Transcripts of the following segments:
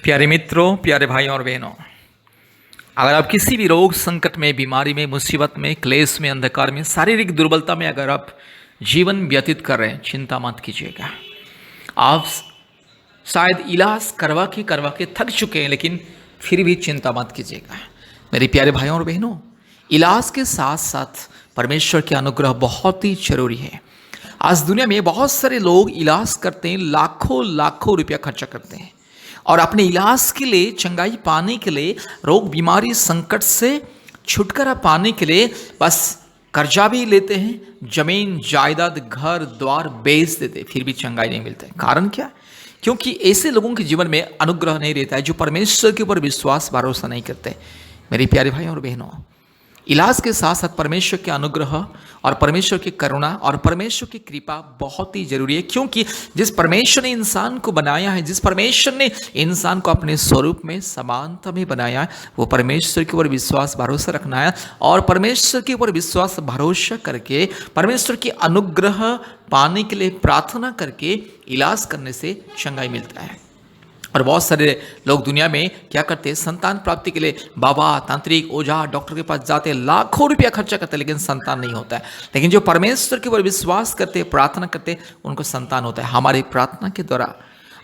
प्यारे मित्रों, प्यारे भाइयों और बहनों, अगर आप किसी भी रोग संकट में, बीमारी में, मुसीबत में, क्लेश में, अंधकार में, शारीरिक दुर्बलता में अगर आप जीवन व्यतीत कर रहे हैं, चिंता मत कीजिएगा। आप शायद इलाज करवा के थक चुके हैं, लेकिन फिर भी चिंता मत कीजिएगा। मेरे प्यारे भाइयों और बहनों, इलाज के साथ साथ परमेश्वर के अनुग्रह बहुत ही जरूरी है। आज दुनिया में बहुत सारे लोग इलाज करते हैं, लाखों लाखों रुपया खर्चा करते हैं और अपने इलाज के लिए, चंगाई पाने के लिए, रोग बीमारी संकट से छुटकारा पाने के लिए बस कर्जा भी लेते हैं, जमीन जायदाद घर द्वार बेच देते, फिर भी चंगाई नहीं मिलता है। कारण क्या? क्योंकि ऐसे लोगों के जीवन में अनुग्रह नहीं रहता है जो परमेश्वर के ऊपर विश्वास भरोसा नहीं करते। मेरे प्यारे भाई और बहनों, इलाज के साथ साथ परमेश्वर के अनुग्रह और परमेश्वर की करुणा और परमेश्वर की कृपा बहुत ही जरूरी है। क्योंकि जिस परमेश्वर ने इंसान को बनाया है, जिस परमेश्वर ने इंसान को अपने स्वरूप में, समानता में बनाया है, वो परमेश्वर के ऊपर विश्वास भरोसा रखना है और परमेश्वर के ऊपर विश्वास भरोसा करके परमेश्वर की अनुग्रह पाने के लिए प्रार्थना करके इलाज करने से चंगाई मिलता है। और बहुत सारे लोग दुनिया में क्या करते हैं? संतान प्राप्ति के लिए बाबा, तांत्रिक, ओझा, डॉक्टर के पास जाते हैं, लाखों रुपया खर्चा करते हैं, लेकिन संतान नहीं होता है। लेकिन जो परमेश्वर के ऊपर विश्वास करते हैं, प्रार्थना करते हैं, उनको संतान होता है। हमारी प्रार्थना के द्वारा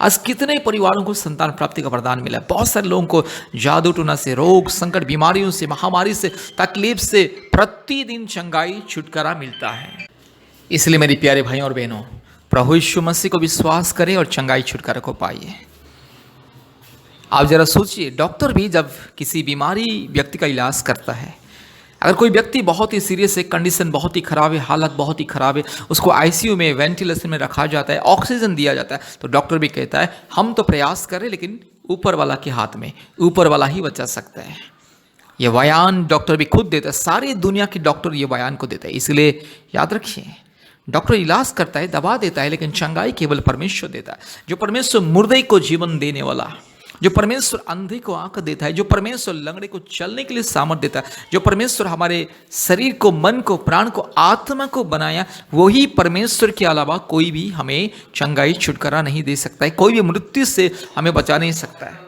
आज कितने परिवारों को संतान प्राप्ति का वरदान मिला है। बहुत सारे लोगों को जादू टोना से, रोग संकट, बीमारियों से, महामारी से, तकलीफ से प्रतिदिन चंगाई, छुटकारा मिलता है। इसलिए मेरे प्यारे भाइयों और बहनों, प्रभु यीशु मसीह को विश्वास करें और चंगाई छुटकारा को पाइए। आप जरा सोचिए, डॉक्टर भी जब किसी बीमारी व्यक्ति का इलाज करता है, अगर कोई व्यक्ति बहुत ही सीरियस है, कंडीशन बहुत ही खराब है, हालत बहुत ही खराब है, उसको आईसीयू में, वेंटिलेशन में रखा जाता है, ऑक्सीजन दिया जाता है, तो डॉक्टर भी कहता है हम तो प्रयास करें, लेकिन ऊपर वाला के हाथ में, ऊपर वाला ही बचा सकता है। ये बयान डॉक्टर भी खुद देता है, सारी दुनिया के डॉक्टर ये बयान को देता है। इसलिए याद रखिए, डॉक्टर इलाज करता है, दवा देता है, लेकिन चंगाई केवल परमेश्वर देता है। जो परमेश्वर मुर्दे को जीवन देने वाला, जो परमेश्वर अंधे को आंख देता है, जो परमेश्वर लंगड़े को चलने के लिए सामर्थ देता है, जो परमेश्वर हमारे शरीर को, मन को, प्राण को, आत्मा को बनाया, वही परमेश्वर के अलावा कोई भी हमें चंगाई छुटकारा नहीं दे सकता है, कोई भी मृत्यु से हमें बचा नहीं सकता है।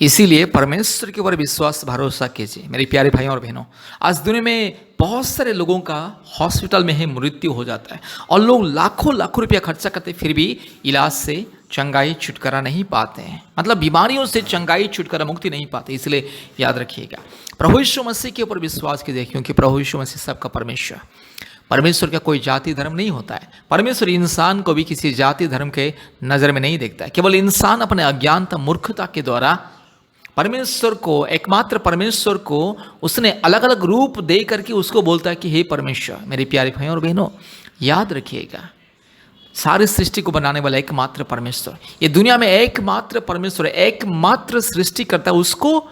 इसीलिए परमेश्वर के ऊपर विश्वास भरोसा कीजिए। मेरे प्यारे भाइयों और बहनों, आज दुनिया में बहुत सारे लोगों का हॉस्पिटल में ही मृत्यु हो जाता है और लोग लाखों लाखों रुपया खर्चा करते, फिर भी इलाज से चंगाई छुटकारा नहीं पाते हैं, मतलब बीमारियों से चंगाई छुटकारा मुक्ति नहीं पाते। इसलिए याद रखिएगा, प्रभु यीशु मसीह के ऊपर विश्वास कीजिए, क्योंकि प्रभु यीशु मसीह सबका परमेश्वर। परमेश्वर का कोई जाति धर्म नहीं होता है। परमेश्वर इंसान को भी किसी जाति धर्म के नज़र में नहीं देखता है। केवल इंसान अपने अज्ञानता, मूर्खता के द्वारा परमेश्वर को, एकमात्र परमेश्वर को उसने अलग अलग रूप दे करके उसको बोलता है कि हे परमेश्वर। मेरे प्यारे भाइयों और बहनों, याद रखिएगा, सारी सृष्टि को बनाने वाला एकमात्र परमेश्वर, ये दुनिया में एकमात्र परमेश्वर है, एकमात्र सृष्टि करता है। उसको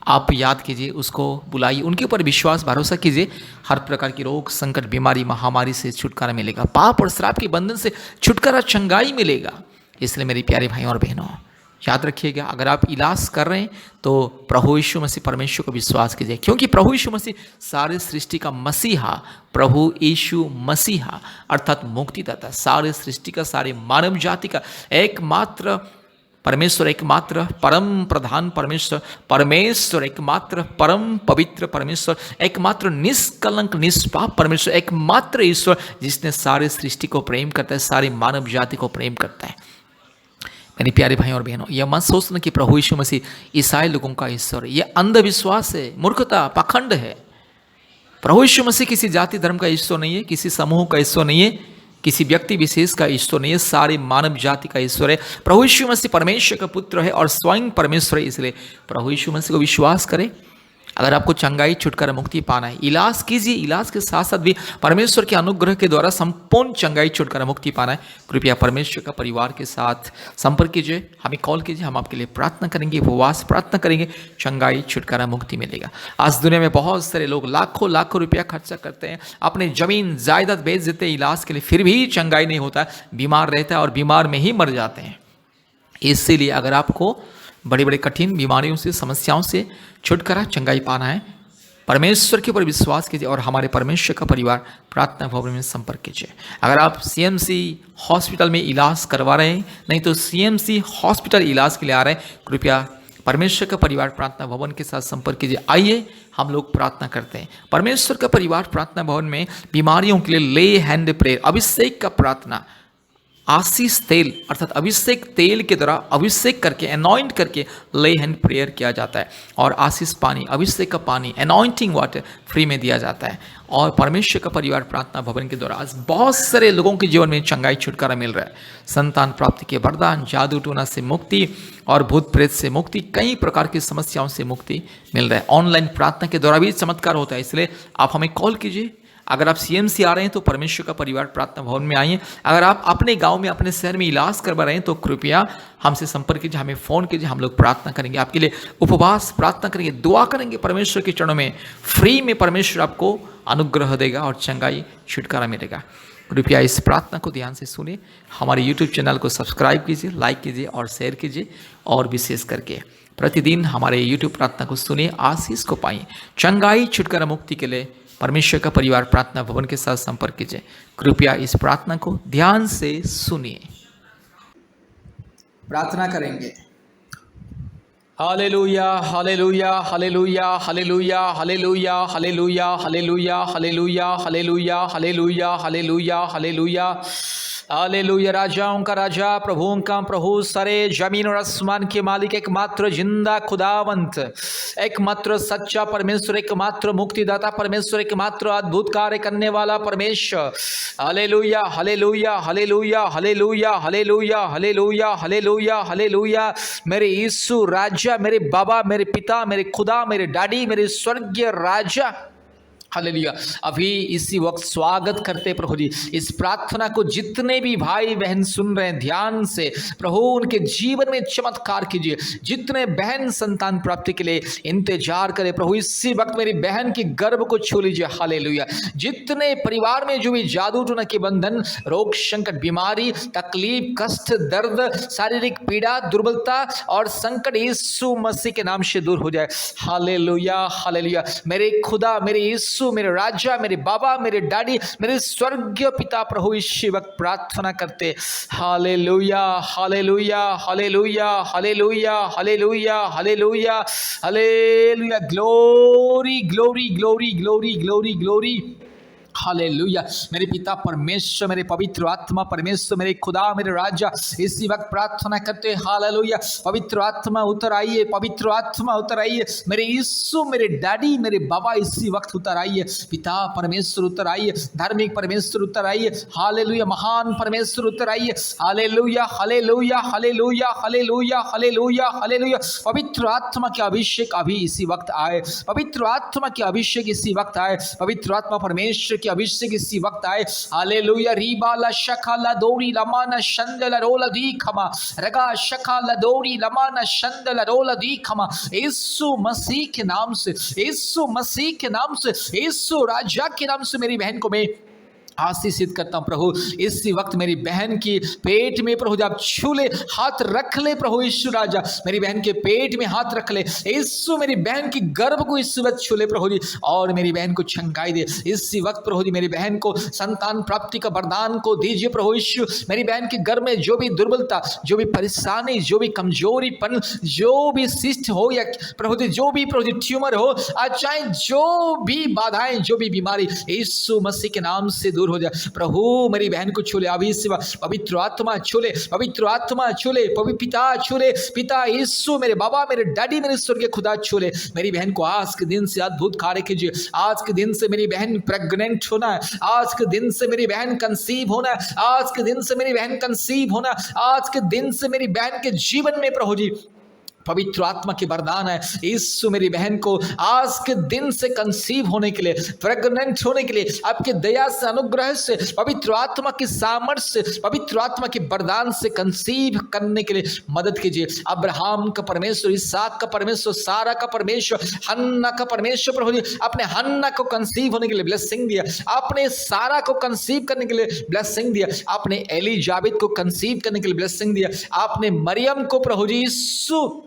आप याद कीजिए, उसको बुलाइए, उनके ऊपर विश्वास भरोसा कीजिए। हर प्रकार की रोग संकट, बीमारी, महामारी से छुटकारा मिलेगा, पाप और श्राप के बंधन से छुटकारा, चंगाई मिलेगा। इसलिए मेरे प्यारे भाइयों और बहनों, याद रखिएगा, अगर आप इलाज कर रहे हैं तो प्रभु यीशु मसीह परमेश्वर को विश्वास कीजिए, क्योंकि प्रभु यीशु मसीह सारे सृष्टि का मसीहा, प्रभु यीशु मसीहा अर्थात मुक्तिदाता, सारे सृष्टि का, सारे मानव जाति का एकमात्र परमेश्वर, एकमात्र परम प्रधान परमेश्वर, परमेश्वर एकमात्र परम पवित्र परमेश्वर, एकमात्र निष्कलंक निष्पाप परमेश्वर, एकमात्र ईश्वर जिसने सारे सृष्टि को प्रेम करता है, सारी मानव जाति को प्रेम करता है। मेरे प्यारे भाइयों और बहनों, यह मत सोचना कि प्रभु यीशु मसीह ईसाई लोगों का ईश्वर है। यह अंधविश्वास है, मूर्खता, पाखंड है। प्रभु यीशु मसीह किसी जाति धर्म का ईश्वर नहीं है, किसी समूह का ईश्वर नहीं है, किसी व्यक्ति विशेष का ईश्वर नहीं है, सारे मानव जाति का ईश्वर है। प्रभु यीशु मसीह परमेश्वर का पुत्र है और स्वयं परमेश्वर है। इसलिए प्रभु यीशु मसीह को विश्वास करें। अगर आपको चंगाई, छुटकारा, मुक्ति पाना है, इलाज कीजिए। इलाज के साथ साथ भी परमेश्वर के अनुग्रह के द्वारा संपूर्ण चंगाई, छुटकारा, मुक्ति पाना है, कृपया परमेश्वर का परिवार के साथ संपर्क कीजिए, हमें कॉल कीजिए, हम आपके लिए प्रार्थना करेंगे, उपवास प्रार्थना करेंगे, चंगाई, छुटकारा, मुक्ति मिलेगा। आज दुनिया में बहुत सारे लोग लाखों लाखों रुपया खर्चा करते हैं, अपने जमीन जायदाद बेच देते हैं इलाज के लिए, फिर भी चंगाई नहीं होता, बीमार रहता है और बीमार में ही मर जाते हैं। इसीलिए अगर आपको बड़े बड़े कठिन बीमारियों से, समस्याओं से छुटकारा, चंगाई पाना है, परमेश्वर के ऊपर विश्वास कीजिए और हमारे परमेश्वर का परिवार प्रार्थना भवन में संपर्क कीजिए। अगर आप सीएमसी हॉस्पिटल में इलाज करवा रहे हैं, नहीं तो सीएमसी हॉस्पिटल इलाज के लिए आ रहे हैं, कृपया परमेश्वर का परिवार प्रार्थना भवन के साथ संपर्क कीजिए। आइए हम लोग प्रार्थना करते हैं। परमेश्वर का परिवार प्रार्थना भवन में बीमारियों के लिए ले हैंड प्रेयर, अभिषेक का प्रार्थना, आशीष तेल अर्थात अभिषेक तेल के द्वारा अभिषेक करके अनॉइंट करके ले हैंड प्रेयर किया जाता है और आशीष पानी, अभिषेक का पानी, अनॉइंटिंग वाटर फ्री में दिया जाता है। और परमेश्वर का परिवार प्रार्थना भवन के द्वारा आज बहुत सारे लोगों के जीवन में चंगाई छुटकारा मिल रहा है। संतान प्राप्ति के वरदान, जादू टोना से मुक्ति और भूत प्रेत से मुक्ति, कई प्रकार की समस्याओं से मुक्ति मिल रहा है। ऑनलाइन प्रार्थना के द्वारा भी चमत्कार होता है, इसलिए आप हमें कॉल कीजिए। अगर आप सीएमसी आ रहे हैं तो परमेश्वर का परिवार प्रार्थना भवन में आइए। अगर आप अपने गांव में, अपने शहर में इलाज करवा रहे हैं तो कृपया हमसे संपर्क कीजिए, हमें फ़ोन कीजिए, हम लोग प्रार्थना करेंगे, आपके लिए उपवास प्रार्थना करेंगे, दुआ करेंगे। परमेश्वर के चरणों में फ्री में परमेश्वर आपको अनुग्रह देगा और चंगाई छुटकारा मिलेगा। कृपया इस प्रार्थना को ध्यान से सुनिए। हमारे यूट्यूब चैनल को सब्सक्राइब कीजिए, लाइक कीजिए और शेयर कीजिए। और विशेष करके प्रतिदिन हमारे यूट्यूब प्रार्थना को सुनिए, आशीष को पाइए। चंगाई छुटकारा मुक्ति के लिए परमेश्वर का परिवार प्रार्थना भवन के साथ संपर्क कीजिए। कृपया इस प्रार्थना को ध्यान से सुनिए। प्रार्थना करेंगे। Hallelujah, hallelujah, hallelujah, hallelujah, hallelujah, hallelujah, hallelujah, hallelujah, hallelujah, hallelujah, hallelujah, hallelujah, hallelujah. राजाओं का राजा, प्रभुओं का प्रभु, सारे जमीन और आसमान के मालिक, एकमात्र जिंदा खुदावंत, एकमात्र सच्चा परमेश्वर, एकमात्र मुक्तिदाता परमेश्वर, एकमात्र अद्भुत कार्य करने वाला परमेश्वर। Hallelujah, hallelujah, hallelujah, hallelujah, hallelujah, hallelujah, hallelujah, hallelujah. मेरे यीशु राजा, मेरे बाबा, मेरे पिता, मेरे खुदा, मेरे डैडी, मेरे स्वर्गीय राजा। हालेलुया। अभी इसी वक्त स्वागत करते प्रभु जी इस प्रार्थना को, जितने भी भाई बहन सुन रहे हैं ध्यान से, प्रभु उनके जीवन में चमत्कार कीजिए। जितने बहन संतान प्राप्ति के लिए इंतजार करे प्रभु, इसी वक्त मेरी बहन की गर्भ को छू लीजिए। हालेलुया। जितने परिवार में जो भी जादू टोना के बंधन, रोग संकट, बीमारी, तकलीफ, कष्ट, दर्द, शारीरिक पीड़ा, दुर्बलता और संकट यीशु मसीह के नाम से दूर हो जाए। Hallelujah, hallelujah. मेरे खुदा, मेरे यीशु, मेरे राजा, मेरे बाबा, मेरे डैडी, मेरे स्वर्गीय पिता, प्रभु इसी वक्त प्रार्थना करते। Hallelujah, hallelujah, hallelujah, hallelujah, hallelujah, hallelujah, hallelujah. Glory, glory, glory, glory, glory, glory. Hallelujah. मेरे पिता परमेश्वर, मेरे पवित्र आत्मा परमेश्वर, मेरे खुदा, मेरे राजा, इसी वक्त प्रार्थना करते। हालेलुया। पवित्र आत्मा उतर आइए, पवित्र आत्मा उतर आइए। मेरे यीशु, मेरे डैडी, मेरे बाबा, इसी वक्त उतर आइए। पिता परमेश्वर उतर आइए, धार्मिक परमेश्वर उतर आइए। हालेलुया। महान परमेश्वर उतर आइए। Hallelujah, hallelujah, hallelujah, hallelujah, hallelujah, hallelujah. पवित्र आत्मा के अभिषेक अभी इसी वक्त आए। पवित्र आत्मा के अभिषेक इसी वक्त आए। पवित्र आत्मा परमेश्वर अभिषेक इसी वक्त आए। हालेलुया। रीबाला शखाला दोरी लमाना शंदला रोला दी खमा रगा शखाला दोरी लमाना शंदला रोला दी खमा। यीशु मसीह के नाम से, यीशु मसीह के नाम से, यीशु राजा के नाम से मेरी बहन को मैं आशीषित करता हूं प्रभु। इसी वक्त मेरी बहन की पेट में प्रभु आप छू ले, हाथ रख ले प्रभु यीशु राजा। मेरी बहन के पेट में हाथ रख ले यीशु। मेरी बहन की गर्भ को इस वक्त छू ले प्रभु जी और मेरी बहन को चंगाई दे इसी वक्त प्रभु जी। मेरी बहन को संतान प्राप्ति का वरदान को दीजिए प्रभु यीशु। मेरी बहन के गर्भ में जो भी दुर्बलता, जो भी परेशानी, जो भी कमजोरीपन, जो भी शिष्ट हो या प्रभु जी जो भी प्रभु जी ट्यूमर हो, चाहे जो भी बाधाएं, जो भी बीमारी, यीशु मसीह के नाम से दूर हो जाए प्रभु। मेरी बहन को छू ले अभी सिवा। पवित्र आत्मा छू ले, पवित्र आत्मा छू ले, पवित्र पिता छू ले, पिता यीशु, मेरे बाबा, मेरे डैडी, मेरे स्वर्गीय खुदा छू ले। मेरी बहन को आज के दिन से अद्भुत कार्य कीजिए। आज के दिन से मेरी बहन प्रेग्नेंट होना है। आज के दिन से मेरी बहन कंसीव होना है। आज के दिन से मेरी बहन कंसीव होना। आज के दिन से मेरी बहन के जीवन में प्रभु जी पवित्र आत्मा की वरदान है। यीशु मेरी बहन को आज के दिन से कंसीव होने के लिए, प्रेग्नेंट होने के लिए आपके दया से, अनुग्रह से, पवित्र आत्मा की सामर्थ्य से, पवित्र आत्मा के वरदान से कंसीव करने के लिए मदद कीजिए। अब्राहम का परमेश्वर, इसहाक का परमेश्वर, सारा का परमेश्वर, हन्ना का परमेश्वर प्रभु जी आपने हन्ना को कंसीव होने के लिए ब्लेसिंग दिया। आपने सारा को कंसीव करने के लिए ब्लेसिंग दिया। आपने एलिजाबेथ को कंसीव करने के लिए ब्लेसिंग दिया। आपने मरियम को प्रभु जी यीशु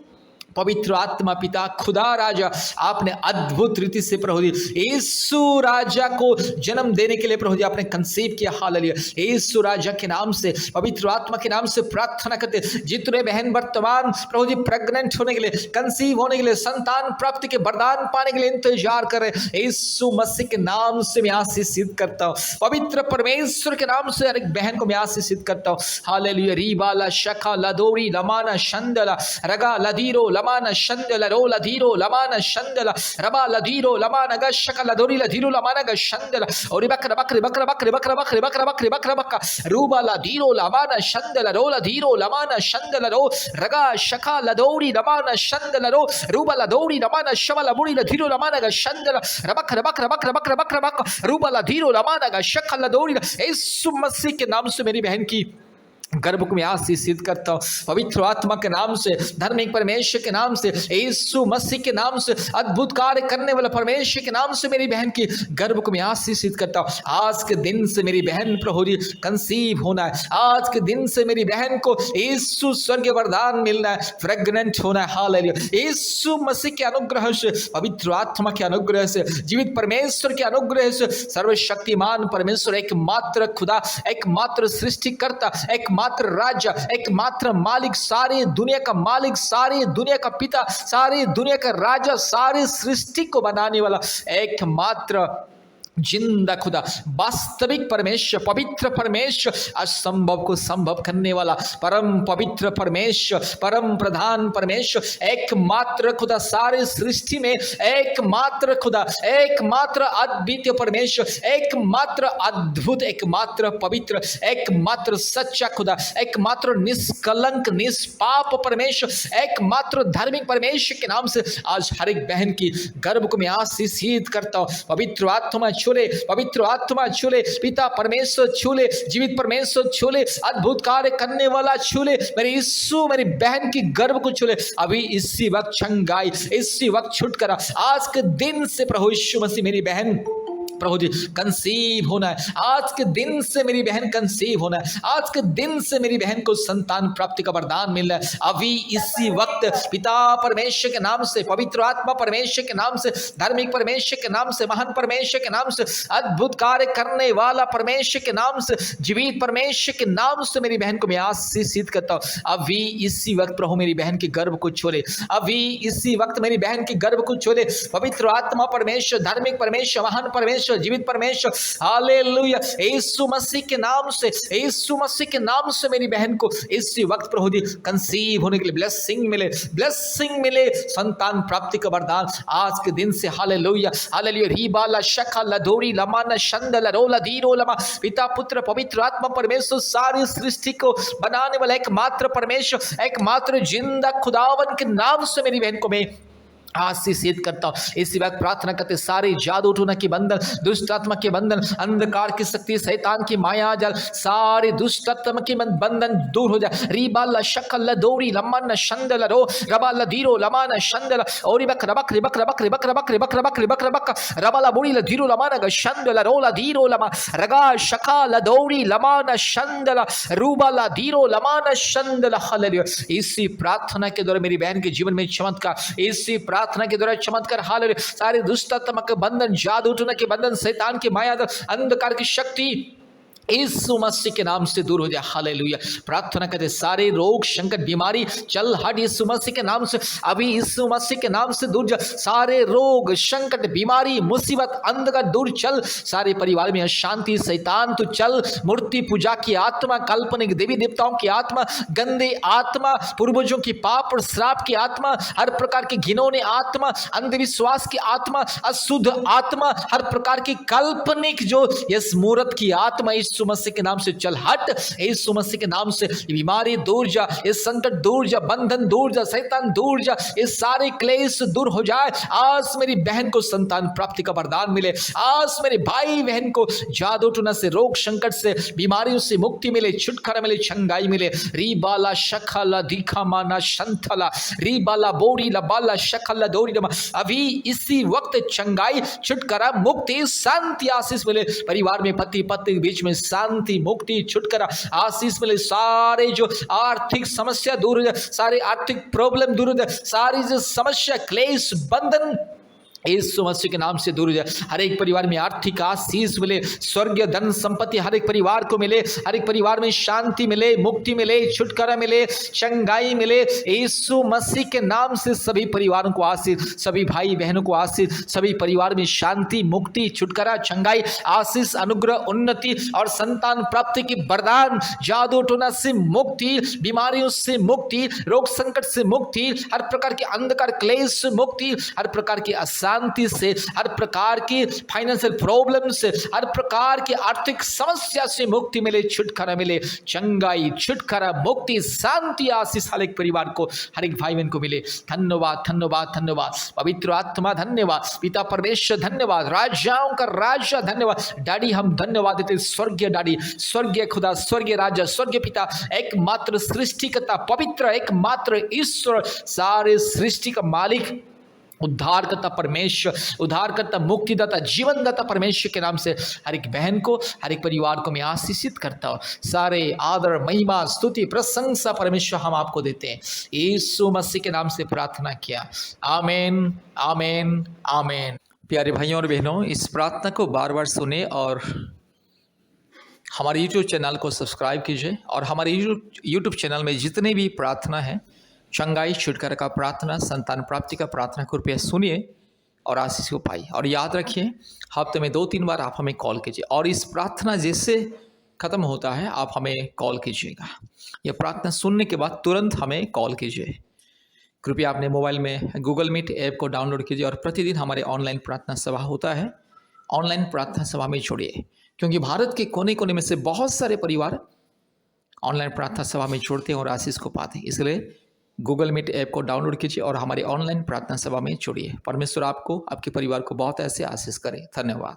पवित्र आत्मा पिता खुदा राजा, आपने अद्भुत रीति से प्रभु जी यीशु राजा को जन्म देने के लिए प्रभु जी आपने कंसीव किया। हालेलुया। यीशु राजा के नाम से, पवित्र आत्मा के नाम से प्रार्थना करते, जितने बहन वर्तमान प्रभु जी प्रेग्नेंट होने के लिए, कंसीव होने के लिए, संतान प्राप्ति के वरदान पाने के लिए इंतजार कर रहे, यीशु मसीह के नाम से मैं आशीषित करता हूँ। पवित्र परमेश्वर के नाम से हर एक बहन को मैं आशीषित करता हूँ। हालेलुया। रीबाला शखा लदोरी लमाना शंदला रगा लदीरो लमाना शंदला रो लदीरो लमाना शंदला रबा लदीरो लमाना गशका लदोरी लदीरो लमाना गशंदला और बकरा बकरी बकरा बकरी बकरा बकरी बकरा बकरी बकरा बक्का रूबा लदीरो लमाना शंदला रो लदीरो लमाना शंदला रो रगा शखा लदोरी लमाना शंदला रो रूबा लदोरी लमाना शमला मुड़ी लदीरो लमाना गशंदला रबकरा बकरा बकरा बकरा बकरा बक्का रूबा लदीरो लमाना गशका लदोरी। यीशु मसीह के नाम से मेरी बहन की गर्भ को मैं आशीषित करता हूँ। पवित्र आत्मा के नाम से, धार्मिक परमेश्वर के नाम से, यीशु मसीह के नाम से, अद्भुत कार्य करने वाला परमेश्वर के नाम से मेरी बहन की गर्भ को मैं आशीषित करता हूँ। आज के दिन से मेरी बहन प्रभु जी कंसीव होना है। आज के दिन से मेरी बहन को यीशु स्वर्गीय वरदान मिलना है, प्रेग्नेंट होना है। हालेलुया। यीशु मसीह के अनुग्रह से, पवित्र आत्मा के अनुग्रह से, जीवित परमेश्वर के अनुग्रह से, सर्वशक्तिमान परमेश्वर, एकमात्र खुदा, एकमात्र सृष्टिकर्ता, एकमात्र राजा, एकमात्र मालिक, सारे दुनिया का मालिक, सारे दुनिया का पिता, सारे दुनिया का राजा, सारे सृष्टि को बनाने वाला एकमात्र जिंदा खुदा, वास्तविक परमेश्वर, पवित्र परमेश्वर, असंभव को संभव करने वाला परम पवित्र परमेश्वर, परम प्रधान परमेश्वर, एकमात्र खुदा, सारे सृष्टि में एकमात्र खुदा, एकमात्र अद्वितीय परमेश्वर, एकमात्र अद्भुत, एकमात्र पवित्र, एकमात्र सच्चा खुदा, एकमात्र निष्कलंक निष्पाप परमेश्वर, एकमात्र धार्मिक परमेश्वर के नाम से आज हर एक बहन की गर्भ को मैं आशीषित करता हूँ। पवित्र आत्मा छूले, पवित्र आत्मा छूले, पिता परमेश्वर छूले, जीवित परमेश्वर छूले, अद्भुत कार्य करने वाला छूले, मेरे यीशु मेरी बहन की गर्भ को छूले अभी इसी वक्त, छंगाई इसी वक्त छुटकारा आज के दिन से प्रभु यीशु मसीह मेरी बहन प्रभु जी कंसीव होना है। आज के दिन से मेरी बहन कंसीव होना है। आज के दिन से मेरी बहन को संतान प्राप्ति का वरदान मिल रहा है अभी इसी वक्त, पिता परमेश्वर के नाम से, पवित्र आत्मा परमेश्वर के नाम से, धार्मिक परमेश्वर के नाम से, महान परमेश्वर के नाम से, अद्भुत कार्य करने वाला परमेश्वर के नाम से, जीवित परमेश्वर के नाम से मेरी बहन को मैं आशीषित करता हूँ। अभी इसी वक्त प्रभु मेरी बहन की गर्भ को छोड़े, अभी इसी वक्त मेरी बहन की गर्भ को छोड़े, पवित्र आत्मा परमेश्वर, धार्मिक परमेश्वर, महान परमेश्वर, जीवित परमेश्वर, हालेलुया, यीशु मसीह के नाम से, यीशु मसीह के नाम से मेरी बहन को इसी वक्त प्रभु जी कंसीव होने के लिए ब्लेसिंग मिले, ब्लेसिंग मिले, संतान प्राप्ति का वरदान आज के दिन से। Hallelujah, hallelujah. रीबाला शखा लदोरी लमाना शंदल रोला धीरो लमा, पिता पुत्र पवित्र आत्मा परमेश्वर, सारी सृष्टि को बनाने वाला एकमात्र परमेश्वर, एकमात्र जिंदा खुदावन के नाम से मेरी बहन को मैं आशीषित करता हूँ। इसी वक्त प्रार्थना करते, सारे जादू टोना के बंधन, दुष्ट आत्मा के बंधन, अंधकार की शक्ति, शैतान की माया जाल, सारे दुष्ट आत्मा के बंधन दूर हो जाए। रीबाला शक्ल दौरी लमन शंदल रो रबाला धीरो लमान शंदल और बक रबक रिबक रबक रिबक रबक रिबक रबक रिबक रबक रबाला बुड़ी ल धीरो लमान ग शंदल रोला धीरो लमा रगा शका ल दौरी लमान शंदल रूबाला धीरो लमान शंदल। हालेलुया। इसी प्रार्थना के द्वारा मेरी बहन के जीवन में चमत्कार, इसी प्रार्थना के द्वारा चमत्कार, हालेलुया। सारे दुष्ट आत्मा के बंधन, जादू टोना के बंधन, शैतान की माया, अंधकार की शक्ति यीशु मसीह के नाम से दूर हो जाए। हालेलुया। प्रार्थना करते, सारे रोग संकट बीमारी चल हट यीशु मसीह के नाम से, अभी यीशु मसीह के नाम से दूर जा। सारे रोग संकट बीमारी मुसीबत अंधकार दूर चल। सारे परिवार में अशांति, शैतान तू चल। मूर्ति पूजा की आत्मा, काल्पनिक देवी देवताओं की आत्मा, गंदे आत्मा, पूर्वजों की पाप और श्राप की आत्मा, हर प्रकार की घिनौने आत्मा, अंधविश्वास की आत्मा, अशुद्ध आत्मा, हर प्रकार की काल्पनिक जो यस मूर्त की आत्मा यीशु मसीह के नाम से चल हट। यीशु मसीह के नाम से बीमारी दूर जा, ये संकट दूर जा, बंधन दूर जा, शैतान दूर जा, ये सारे क्लेश दूर हो जाए। आज मेरी बहन को संतान प्राप्ति का वरदान मिले। आज मेरे भाई बहन को जादू टोना से, रोग संकट से, बीमारियों से मुक्ति मिले, छुटकारा मिले, छंगाई मिले। रीबाला शखला दीखा माना शंथला रीबाला बोरी लबाला शखला दौरी रमा, अभी इसी वक्त छंगाई, छुटकारा, मुक्ति, शांति, आशीष मिले। परिवार में पति पत्नी के बीच में शांति, मुक्ति, छुटकारा, आशीष मिले। सारे जो आर्थिक समस्या दूर हो जाए, सारे आर्थिक प्रॉब्लम दूर हो जाए, सारी जो समस्या, क्लेश, बंधन यीशु मसीह के नाम से दूर हो जाए। हर एक परिवार में आर्थिक आशीष मिले, स्वर्गीय धन संपत्ति हर एक परिवार को मिले, हर एक परिवार में शांति मिले, मुक्ति मिले, छुटकारा मिले, चंगाई मिले। यीशु मसीह के नाम से सभी परिवारों को आशीष, सभी भाई बहनों को आशीष, सभी परिवार में शांति, मुक्ति, छुटकारा, चंगाई, आशीष, अनुग्रह, उन्नति और संतान प्राप्ति की वरदान, जादू टोना से मुक्ति, बीमारियों से मुक्ति, रोग संकट से मुक्ति, हर प्रकार के अंधकार क्लेश से मुक्ति, हर प्रकार की शांति से, हर प्रकार की फाइनेंशियल प्रॉब्लम से, हर प्रकार की आर्थिक समस्या से मुक्ति मिले, छुटकारा मिले, चंगाई, छुटकारा, मुक्ति, शांति, आशीष हर एक परिवार को, हर एक भाई बहन को मिले। धन्यवाद, धन्यवाद, धन्यवाद। पवित्र आत्मा धन्यवाद, पिता परमेश्वर धन्यवाद, राजाओं का राजा धन्यवाद। डैडी हम धन्यवाद देते, स्वर्गीय डैडी, स्वर्गीय खुदा, स्वर्गीय राजा, स्वर्गीय पिता, एकमात्र सृष्टिकर्ता, पवित्र एकमात्र ईश्वर, सारे सृष्टि का मालिक, उद्धारकर्ता परमेश्वर, उद्धारकर्ता, मुक्तिदाता, जीवनदाता परमेश्वर के नाम से हर एक बहन को, हर एक परिवार को मैं आशीषित करता हूँ। सारे आदर, महिमा, स्तुति, प्रशंसा परमेश्वर हम आपको देते हैं। यीशु मसीह के नाम से प्रार्थना किया, आमीन, आमीन, आमीन। प्यारे भाइयों और बहनों, इस प्रार्थना को बार बार सुने और हमारे यूट्यूब चैनल को सब्सक्राइब कीजिए। और हमारे यूट्यूब चैनल में जितने भी प्रार्थना है, चंगाई, छुटकारा का प्रार्थना, संतान प्राप्ति का प्रार्थना, कृपया सुनिए और आशीष को पाइए। और याद रखिए, हफ्ते में 2-3 बार आप हमें कॉल कीजिए और इस प्रार्थना जैसे ख़त्म होता है आप हमें कॉल कीजिएगा। यह प्रार्थना सुनने के बाद तुरंत हमें कॉल कीजिए। कृपया अपने मोबाइल में गूगल मीट ऐप को डाउनलोड कीजिए और प्रतिदिन हमारे ऑनलाइन प्रार्थना सभा होता है, ऑनलाइन प्रार्थना सभा में जुड़िए, क्योंकि भारत के कोने कोने में से बहुत सारे परिवार ऑनलाइन प्रार्थना सभा में जुड़ते हैं और आशीष को पाते हैं। इसलिए गूगल मीट ऐप को डाउनलोड कीजिए और हमारे ऑनलाइन प्रार्थना सभा में जुड़िए। परमेश्वर आपको, आपके परिवार को बहुत ऐसे आशीष करे। धन्यवाद।